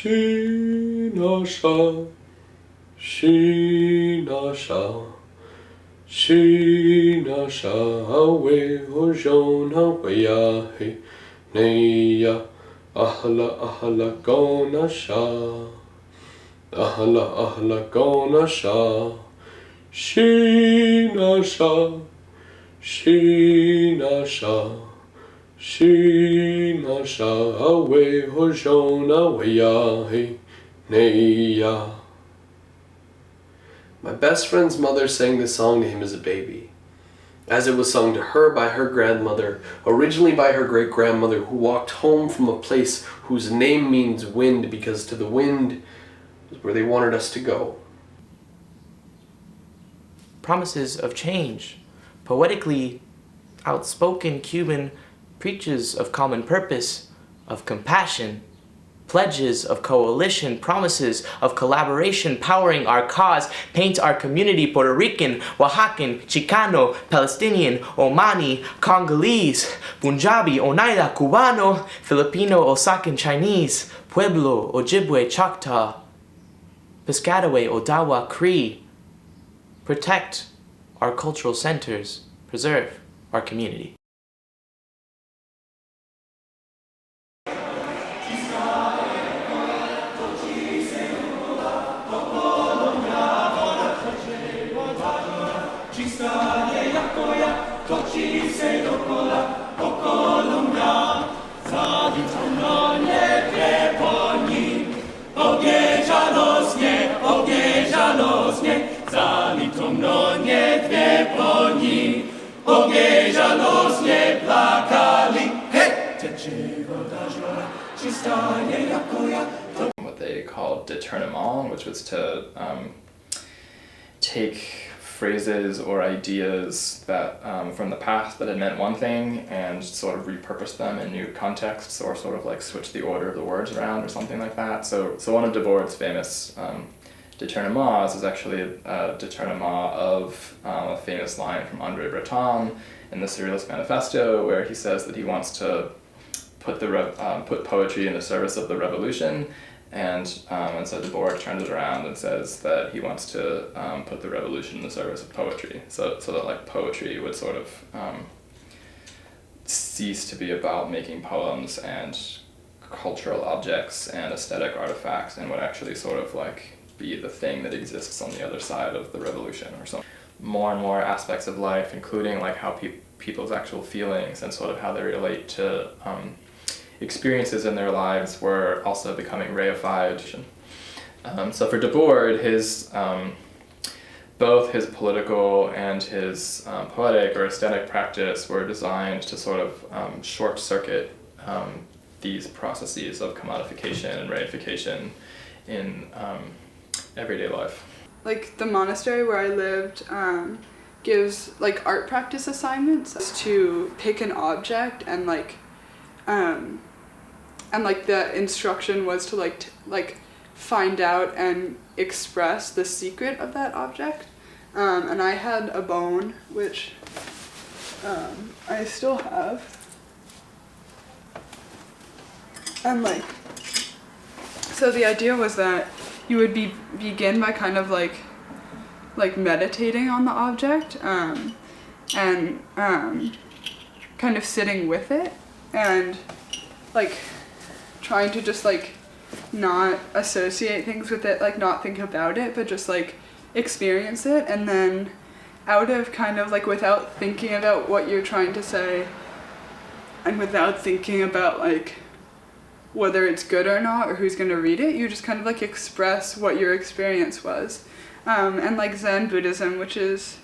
Shinasha, Shinasha, Shinasha, Awe Hojona Wayahe, Neya, Ahla Ahla Gona Sha, Ahla Ahla Gona Sha, Shinasha, Shinasha, Shinasha, Awe Hojona Wayahe, Neya. My best friend's mother sang this song to him as a baby, as it was sung to her by her grandmother, originally by her great-grandmother, who walked home from a place whose name means wind, because to the wind is where they wanted us to go. Promises of change. Poetically outspoken Cuban preaches of common purpose, of compassion, pledges of coalition, promises of collaboration powering our cause, paints our community Puerto Rican, Oaxacan, Chicano, Palestinian, Omani, Congolese, Punjabi, Oneida, Cubano, Filipino, Osakan, Chinese, Pueblo, Ojibwe, Choctaw, Piscataway, Odawa, Cree. Protect our cultural centers, preserve our community. What they called détournement, which was to take phrases or ideas that from the past that had meant one thing and sort of repurpose them in new contexts, or sort of like switch the order of the words around or something like that. So one of Debord's famous détournements is actually a détournement of a famous line from André Breton in the Surrealist Manifesto, where he says that he wants to put poetry in the service of the revolution, and so Debord turns it around and says that he wants to put the revolution in the service of poetry, so that like poetry would sort of cease to be about making poems and cultural objects and aesthetic artifacts, and would actually sort of like be the thing that exists on the other side of the revolution or something. More and more aspects of life, including like how people's actual feelings and sort of how they relate to experiences in their lives, were also becoming reified. So for Debord, both his political and his poetic or aesthetic practice were designed to sort of short-circuit these processes of commodification and reification in everyday life. Like the monastery where I lived gives like art practice assignments to pick an object, and like the instruction was to like find out and express the secret of that object. And I had a bone, which I still have. And like, so the idea was that you would begin by kind of like meditating on the object, and kind of sitting with it, and like trying to just like not associate things with it, like not think about it, but just like experience it. And then out of kind of like, without thinking about what you're trying to say, and without thinking about like whether it's good or not or who's gonna read it, you just kind of like express what your experience was. And like Zen Buddhism, which is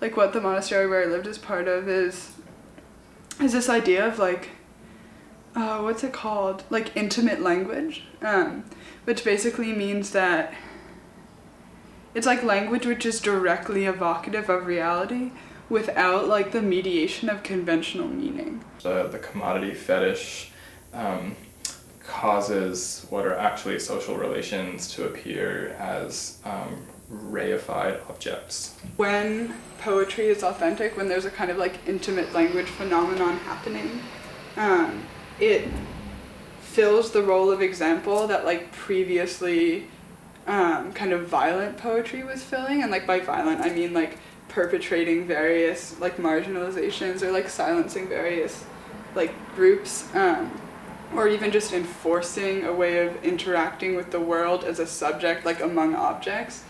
like what the monastery where I lived is part of, is this idea of like, what's it called? Like intimate language, which basically means that it's like language which is directly evocative of reality without like the mediation of conventional meaning. The commodity fetish causes what are actually social relations to appear as reified objects. When poetry is authentic, when there's a kind of like intimate language phenomenon happening, it fills the role of example that like previously kind of violent poetry was filling. And like by violent I mean like perpetrating various like marginalizations or like silencing various like groups, or even just enforcing a way of interacting with the world as a subject, like among objects.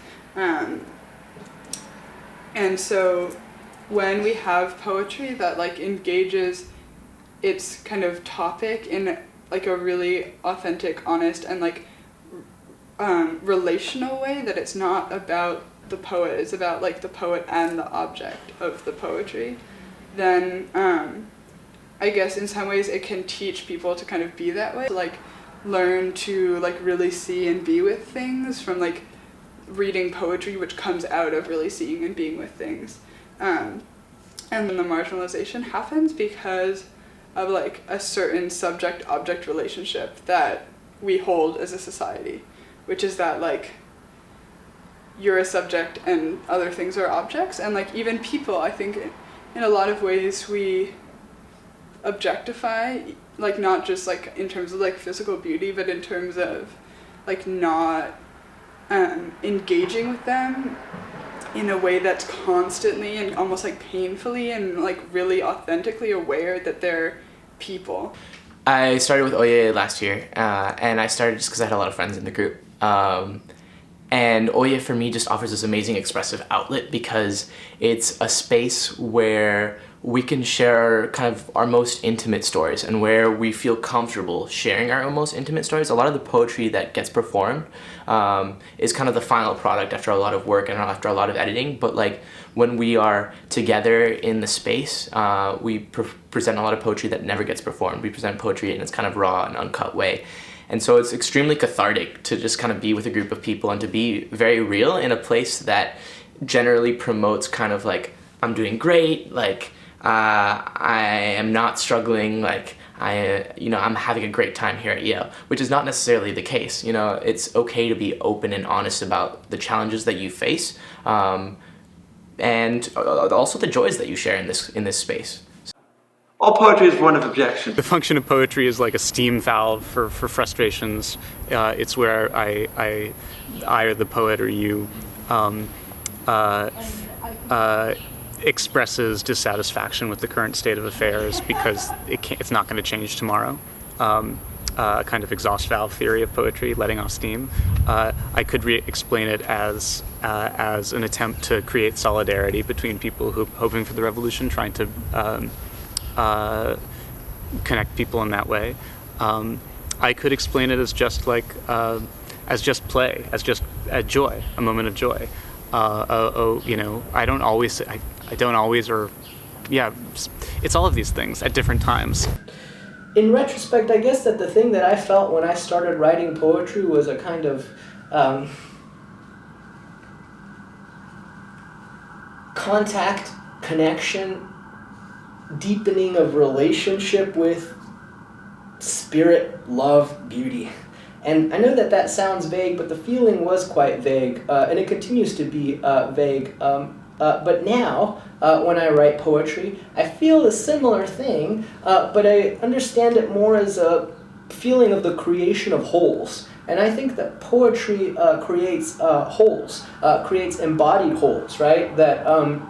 And so when we have poetry that like engages its kind of topic in like a really authentic, honest, and like relational way, that it's not about the poet, it's about like the poet and the object of the poetry, then I guess in some ways it can teach people to kind of be that way, like learn to like really see and be with things from like reading poetry, which comes out of really seeing and being with things. And then the marginalization happens because of like a certain subject-object relationship that we hold as a society, which is that like you're a subject and other things are objects. And like even people, I think in a lot of ways we objectify, like not just like in terms of like physical beauty, but in terms of like not engaging with them in a way that's constantly and almost like painfully and like really authentically aware that they're people. I started with Oye last year, and I started just because I had a lot of friends in the group. And Oye for me just offers this amazing expressive outlet because it's a space where we can share kind of our most intimate stories and where we feel comfortable sharing our most intimate stories. A lot of the poetry that gets performed is kind of the final product after a lot of work and after a lot of editing, but like when we are together in the space, we present a lot of poetry that never gets performed. We present poetry in its kind of raw and uncut way. And so it's extremely cathartic to just kind of be with a group of people and to be very real in a place that generally promotes kind of like, I'm doing great, like, I am not struggling, like, I'm having a great time here at Yale, which is not necessarily the case. You know, it's okay to be open and honest about the challenges that you face, and also the joys that you share in this space. All poetry is one of objection. The function of poetry is like a steam valve for frustrations. It's where I or the poet or you expresses dissatisfaction with the current state of affairs because it's not going to change tomorrow. A kind of exhaust valve theory of poetry, letting off steam. I could explain it as an attempt to create solidarity between people hoping for the revolution, trying to connect people in that way. I could explain it as just like as just play, as just a joy, a moment of joy. I don't always, or yeah, it's all of these things at different times. In retrospect, I guess that the thing that I felt when I started writing poetry was a kind of contact, connection, deepening of relationship with spirit, love, beauty. And I know that that sounds vague, but the feeling was quite vague, and it continues to be vague. But now, when I write poetry, I feel a similar thing, but I understand it more as a feeling of the creation of wholes. And I think that poetry creates wholes, creates embodied wholes, right? That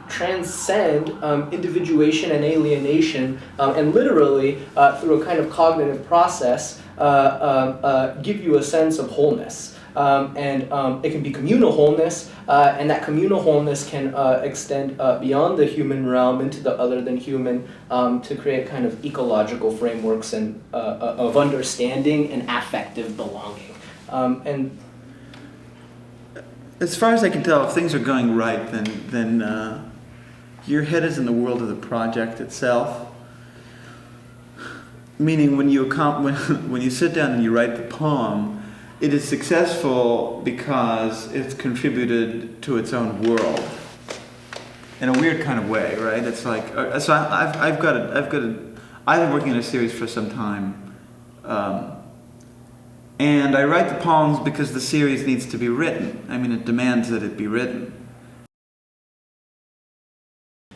transcend individuation and alienation, and literally, through a kind of cognitive process, give you a sense of wholeness. And it can be communal wholeness, and that communal wholeness can extend beyond the human realm into the other than human, to create kind of ecological frameworks and of understanding and affective belonging. And as far as I can tell, if things are going right, then your head is in the world of the project itself. Meaning, when you sit down and you write the poem, it is successful because it's contributed to its own world in a weird kind of way, right? It's like so. I've been working on a series for some time, and I write the poems because the series needs to be written. I mean, it demands that it be written.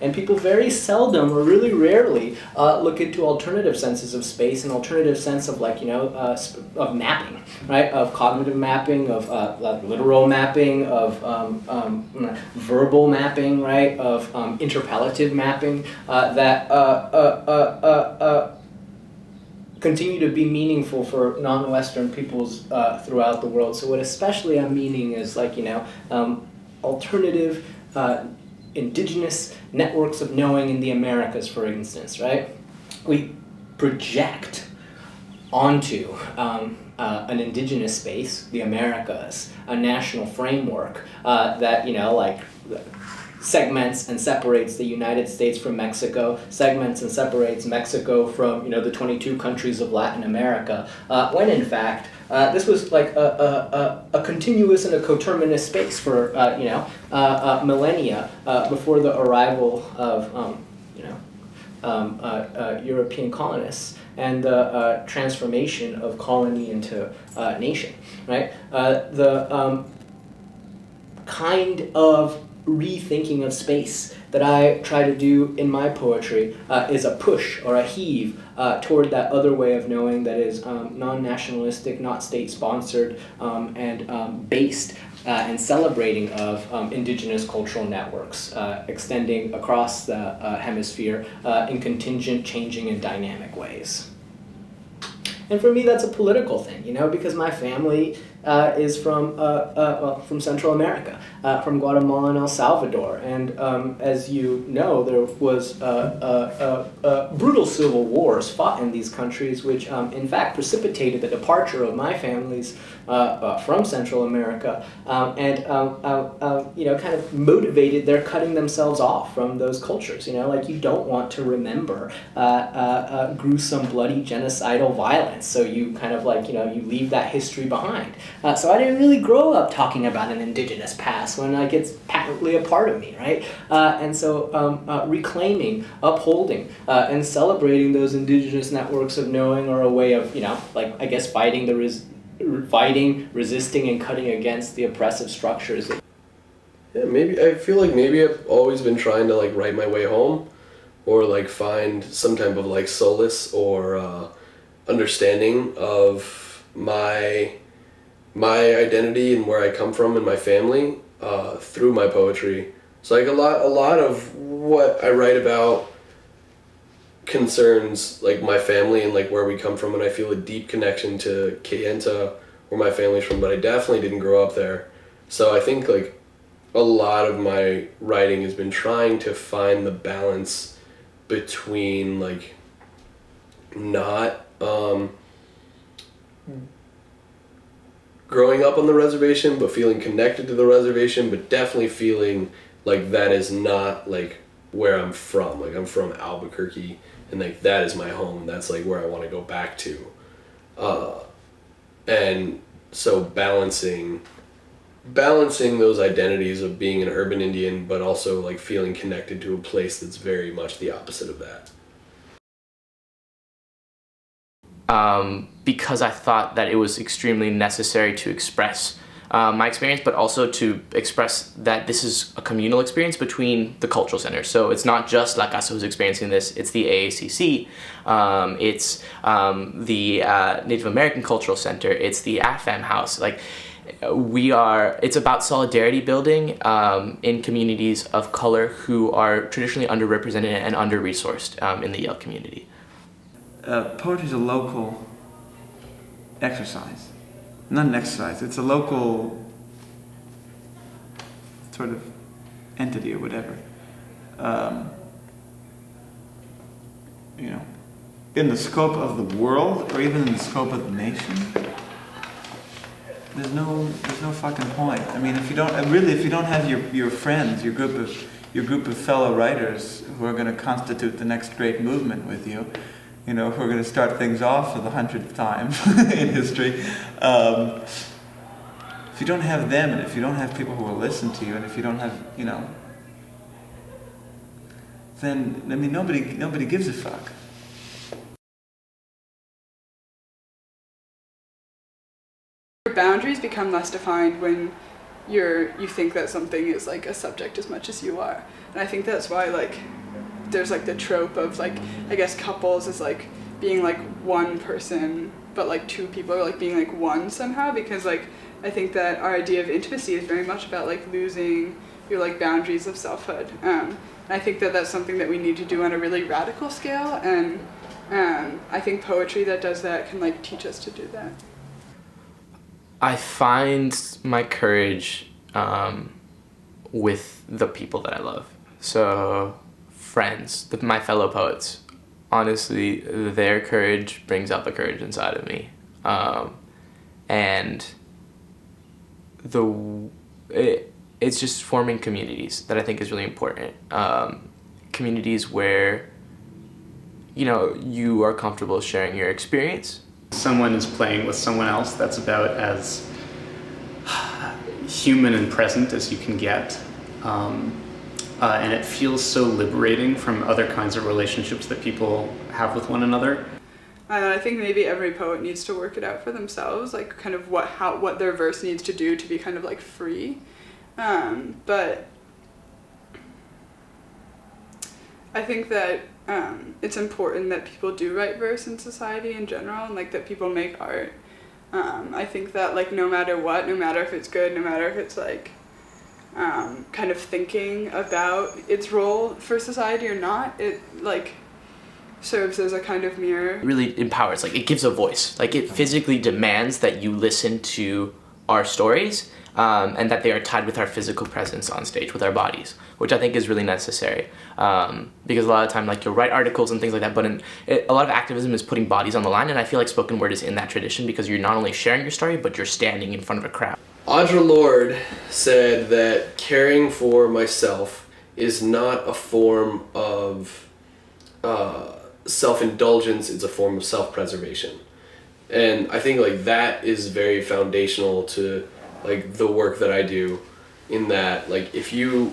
And people very seldom or really rarely look into alternative senses of space and alternative sense of of mapping, right? Of cognitive mapping, of literal mapping, of verbal mapping, right? Of interpellative mapping that continue to be meaningful for non-Western peoples throughout the world. So what especially I'm meaning is alternative indigenous networks of knowing in the Americas, for instance, right? We project onto an indigenous space, the Americas, a national framework that, segments and separates the United States from Mexico, segments and separates Mexico from, the 22 countries of Latin America, when in fact, this was like a continuous and a coterminous space for, millennia before the arrival of, European colonists and the transformation of colony into nation, right? The kind of rethinking of space that I try to do in my poetry is a push or a heave toward that other way of knowing that is non-nationalistic, not state-sponsored, and based and celebrating of indigenous cultural networks extending across the hemisphere in contingent, changing, and dynamic ways. And for me, that's a political thing, because my family is from Central America, from Guatemala and El Salvador. And as you know, there was brutal civil wars fought in these countries, which in fact precipitated the departure of my families from Central America, and kind of motivated their cutting themselves off from those cultures. You don't want to remember gruesome, bloody, genocidal violence, so you kind of you leave that history behind. So I didn't really grow up talking about an indigenous past when it's patently a part of me, right? And so reclaiming, upholding, and celebrating those indigenous networks of knowing are a way of, fighting, resisting, and cutting against the oppressive structures. Yeah, I feel like maybe I've always been trying to write my way home, or find some type of solace or understanding of my identity and where I come from and my family through my poetry. So a lot of what I write about concerns my family and where we come from, and I feel a deep connection to Kayenta, where my family's from, but I definitely didn't grow up there. So I think a lot of my writing has been trying to find the balance between not growing up on the reservation but feeling connected to the reservation, but definitely feeling that is not where I'm from. I'm from Albuquerque, and that is my home, and that's where I want to go back to. And so balancing those identities of being an urban Indian, but also feeling connected to a place that's very much the opposite of that. Because I thought that it was extremely necessary to express my experience, but also to express that this is a communal experience between the cultural centers. So it's not just La Casa who's experiencing this, it's the AACC, it's the Native American Cultural Center, it's the AFAM House. It's about solidarity building in communities of color who are traditionally underrepresented and under-resourced in the Yale community. Poetry is a local exercise. Not an exercise, it's a local sort of entity or whatever. In the scope of the world, or even in the scope of the nation, there's no fucking point. I mean, if you don't have your friends, your group of fellow writers who are going to constitute the next great movement with you, who are going to start things off for the 100th time in history. If you don't have them, and if you don't have people who will listen to you, and if you don't have, then nobody gives a fuck. Your boundaries become less defined when you think that something is like a subject as much as you are. And I think that's why like there's like the trope of like, I guess couples is like being like one person but like two people are like being like one somehow, because like I think that our idea of intimacy is very much about like losing your like boundaries of selfhood. I think that that's something that we need to do on a really radical scale, and I think poetry that does that can like teach us to do that. I find my courage with the people that I love. So friends, my fellow poets. Honestly, their courage brings out the courage inside of me. And it's just forming communities that I think is really important. Communities where, you know, you are comfortable sharing your experience. Someone is playing with someone else, that's about as human and present as you can get. And it feels so liberating from other kinds of relationships that people have with one another. I think maybe every poet needs to work it out for themselves, like kind of what their verse needs to do to be kind of like free. But I think that it's important that people do write verse in society in general, and like that people make art. I think that like no matter what, no matter if it's good, no matter if it's like kind of thinking about its role for society or not, it like serves as a kind of mirror. It really empowers, like it gives a voice. Like it physically demands that you listen to our stories, and that they are tied with our physical presence on stage, with our bodies, which I think is really necessary. Because a lot of time, like you'll write articles and things like that, but a lot of activism is putting bodies on the line, and I feel like spoken word is in that tradition because you're not only sharing your story, but you're standing in front of a crowd. Audre Lorde said that caring for myself is not a form of self-indulgence, it's a form of self-preservation. And I think like that is very foundational to like the work that I do, in that like if you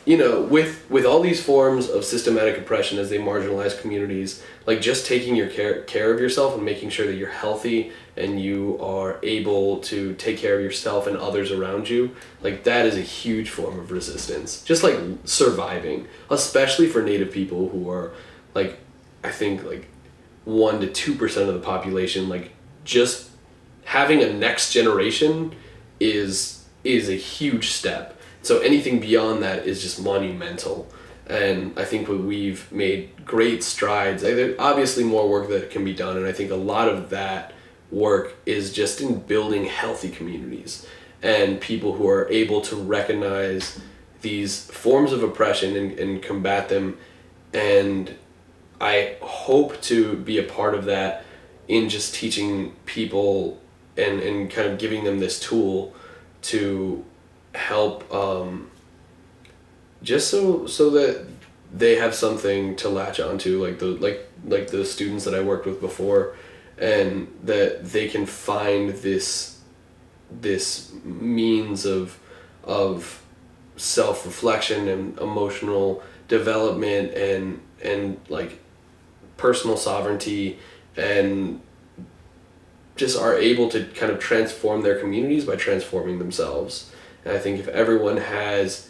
know, with all these forms of systematic oppression as they marginalize communities, like just taking your care of yourself and making sure that you're healthy and you are able to take care of yourself and others around you, like that is a huge form of resistance. Just like surviving, especially for Native people who are like, I think like 1% to 2% of the population, like just having a next generation is a huge step. So anything beyond that is just monumental. And I think we've made great strides. There's obviously more work that can be done, and I think a lot of that work is just in building healthy communities and people who are able to recognize these forms of oppression and combat them. And I hope to be a part of that in just teaching people and kind of giving them this tool to help just so that they have something to latch onto, like the students that I worked with before, and that they can find this means of self-reflection and emotional development and like personal sovereignty, and just are able to kind of transform their communities by transforming themselves. And I think if everyone has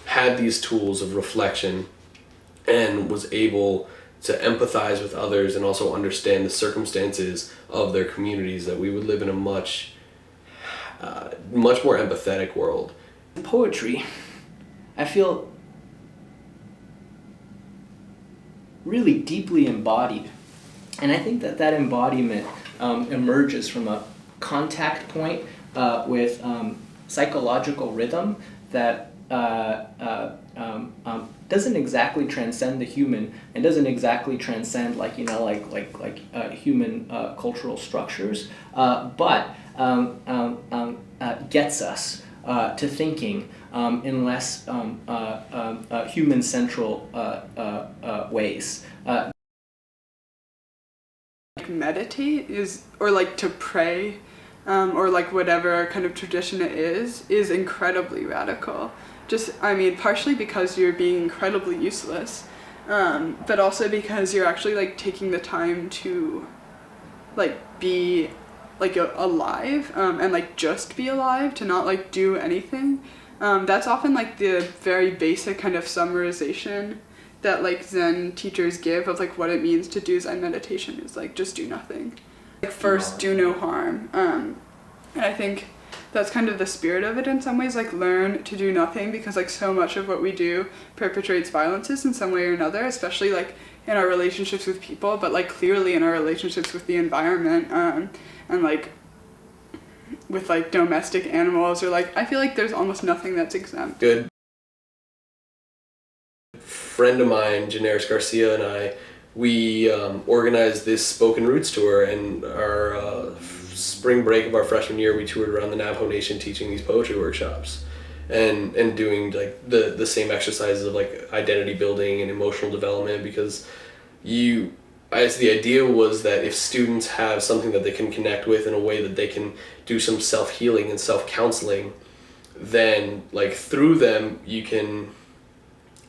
had these tools of reflection and was able to empathize with others and also understand the circumstances of their communities, that we would live in a much more empathetic world. Poetry, I feel really deeply embodied. And I think that embodiment emerges from a contact point with psychological rhythm that doesn't exactly transcend the human and doesn't exactly transcend like human cultural structures, but gets us to thinking in less human central ways. Meditate is, or like to pray, or like whatever kind of tradition it is incredibly radical. Just, I mean, partially because you're being incredibly useless, but also because you're actually like taking the time to like be like alive, and like just be alive, to not like do anything. That's often like the very basic kind of summarization that like Zen teachers give of like what it means to do Zen meditation, is like just do nothing. Like first do no harm. And I think that's kind of the spirit of it in some ways, like learn to do nothing, because like so much of what we do perpetrates violences in some way or another, especially like in our relationships with people, but like clearly in our relationships with the environment, and like with like domestic animals, or like I feel like there's almost nothing that's exempt. Good friend of mine, Janaris Garcia, and I, we organized this Spoken Roots tour, and our spring break of our freshman year, we toured around the Navajo Nation teaching these poetry workshops and doing like the same exercises of like identity building and emotional development, because the idea was that if students have something that they can connect with in a way that they can do some self-healing and self-counseling, then like through them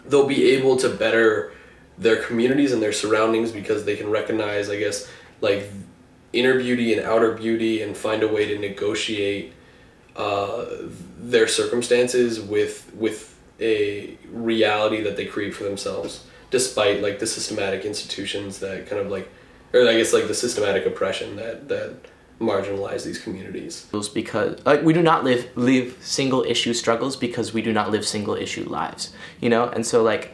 they'll be able to better their communities and their surroundings, because they can recognize, I guess, like inner beauty and outer beauty, and find a way to negotiate their circumstances with a reality that they create for themselves, despite like the systematic institutions that kind of like, or I guess like the systematic oppression that marginalize these communities. Because we do not live single issue struggles, because we do not live single issue lives, you know? And so like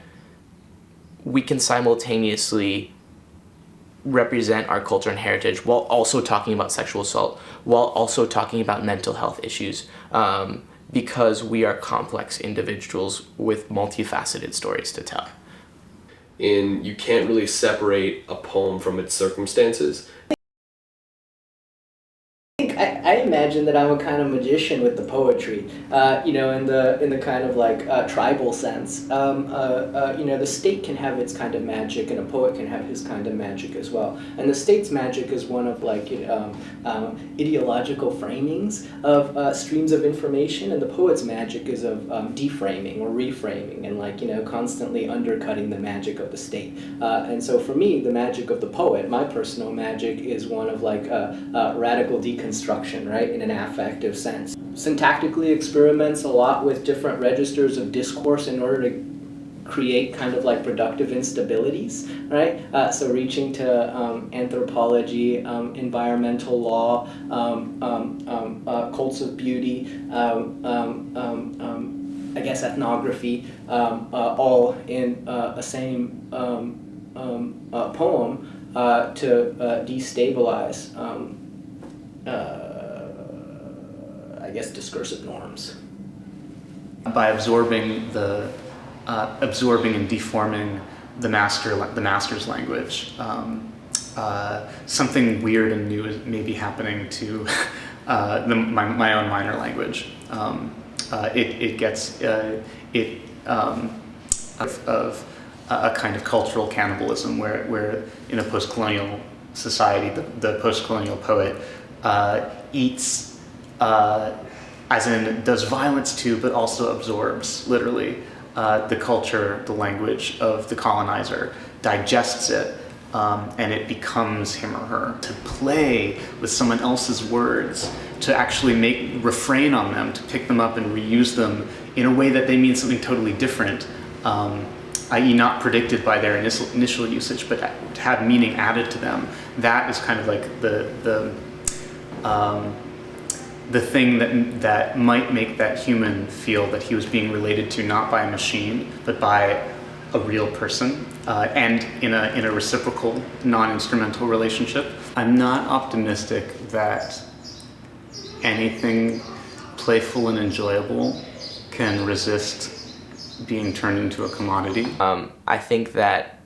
we can simultaneously represent our culture and heritage while also talking about sexual assault, while also talking about mental health issues, because we are complex individuals with multifaceted stories to tell. And you can't really separate a poem from its circumstances. I imagine that I'm a kind of magician with the poetry, you know, in the kind of like tribal sense. You know, the state can have its kind of magic, and a poet can have his kind of magic as well. And the state's magic is one of like ideological framings of streams of information, and the poet's magic is of deframing or reframing, and like, you know, constantly undercutting the magic of the state. And so for me, the magic of the poet, my personal magic, is one of like radical deconstruction, right, in an affective sense. Syntactically experiments a lot with different registers of discourse in order to create kind of like productive instabilities, right? So reaching to anthropology, environmental law, cults of beauty, I guess ethnography, all in a same poem to destabilize I guess discursive norms. By absorbing and deforming the master's language, something weird and new may be happening to my own minor language. It gets of a kind of cultural cannibalism, where in a post-colonial society, the post-colonial poet eats, as in does violence to, but also absorbs literally the culture, the language of the colonizer, digests it, and it becomes him or her. To play with someone else's words, to actually refrain on them, to pick them up and reuse them in a way that they mean something totally different, i.e. not predicted by their initial usage, but to have meaning added to them. That is kind of like the thing that might make that human feel that he was being related to not by a machine, but by a real person, and in a reciprocal, non-instrumental relationship. I'm not optimistic that anything playful and enjoyable can resist being turned into a commodity. I think that,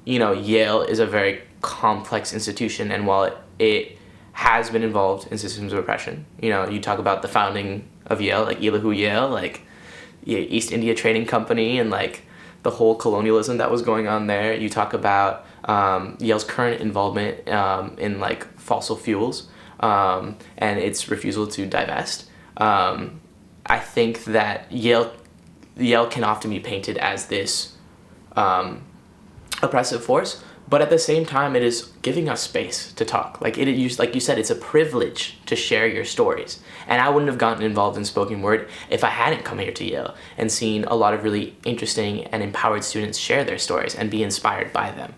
you know, Yale is a very complex institution, and while it has been involved in systems of oppression, you know, you talk about the founding of Yale, like Elihu Yale, like East India Trading Company, and like the whole colonialism that was going on there. You talk about Yale's current involvement in like fossil fuels and its refusal to divest. I think that Yale can often be painted as this oppressive force, But at the same time, it is giving us space to talk. Like like you said, it's a privilege to share your stories. And I wouldn't have gotten involved in spoken word if I hadn't come here to Yale and seen a lot of really interesting and empowered students share their stories and be inspired by them.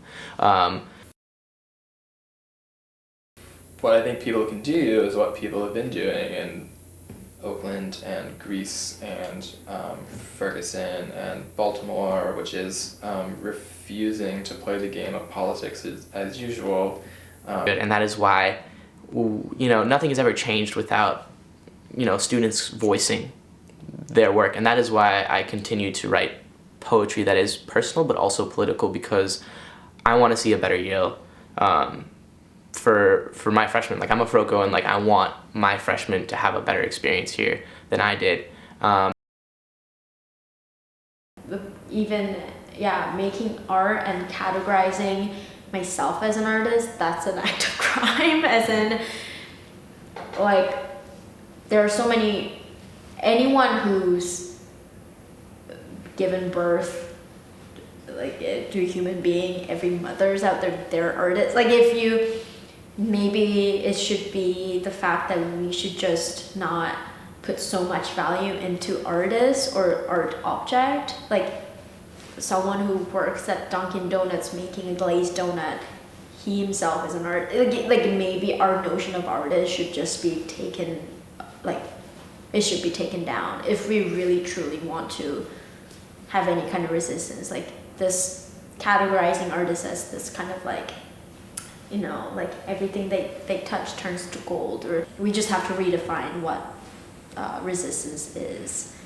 What I think people can do is what people have been doing in Oakland and Greece and Ferguson and Baltimore, which is refusing to play the game of politics as usual. And that is why, nothing has ever changed without, students voicing their work. And that is why I continue to write poetry that is personal but also political, because I want to see a better Yale for my freshmen. Like, I'm a Froco, and like I want my freshmen to have a better experience here than I did. Making art and categorizing myself as an artist, that's an act of crime. As in, like, there are so many, anyone who's given birth, like, to a human being, every mother's out there, they're artists. Like, maybe it should be the fact that we should just not put so much value into artists or art object. Like, someone who works at Dunkin' Donuts making a glazed donut, he himself is an art. Like maybe our notion of artist should just be taken, like, it should be taken down if we really truly want to have any kind of resistance. Like, this categorizing artists as this kind of like, like everything they touch turns to gold, or we just have to redefine what resistance is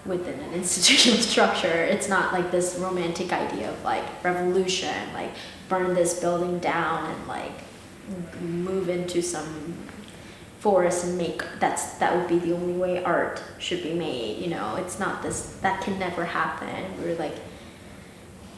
within an institutional structure. It's not like this romantic idea of like revolution, like burn this building down and like move into some forest and make that would be the only way art should be made. It's not this, that can never happen. We're like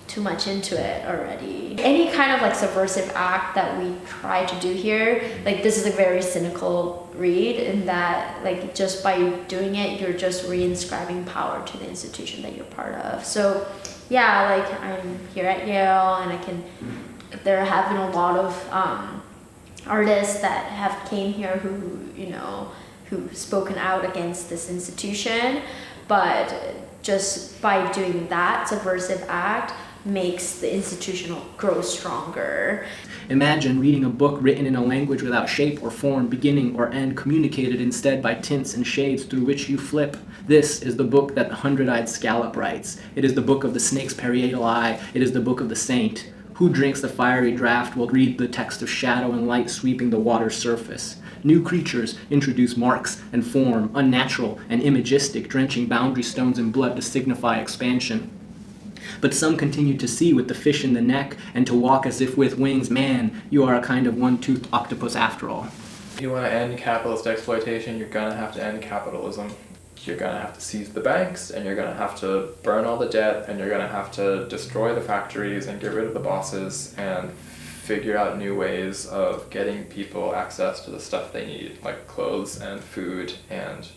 too much into it already. Any kind of like subversive act that we try to do here, like, this is a very cynical read in that, like, just by doing it, you're just reinscribing power to the institution that you're part of. So yeah, like, I'm here at Yale, and there have been a lot of artists that have came here who've spoken out against this institution, but just by doing that subversive act makes the institution grow stronger. Imagine reading a book written in a language without shape or form, beginning or end, communicated instead by tints and shades through which you flip. This is the book that the hundred-eyed scallop writes. It is the book of the snake's parietal eye. It is the book of the saint. Who drinks the fiery draught will read the text of shadow and light sweeping the water's surface. New creatures introduce marks and form, unnatural and imagistic, drenching boundary stones in blood to signify expansion. But some continue to see with the fish in the neck and to walk as if with wings. Man, you are a kind of one-toothed octopus after all. If you want to end capitalist exploitation, you're going to have to end capitalism. You're going to have to seize the banks, and you're going to have to burn all the debt, and you're going to have to destroy the factories and get rid of the bosses and figure out new ways of getting people access to the stuff they need, like clothes and food and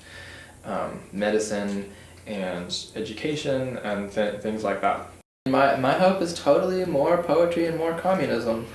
medicine and education and things like that. My hope is totally more poetry and more communism.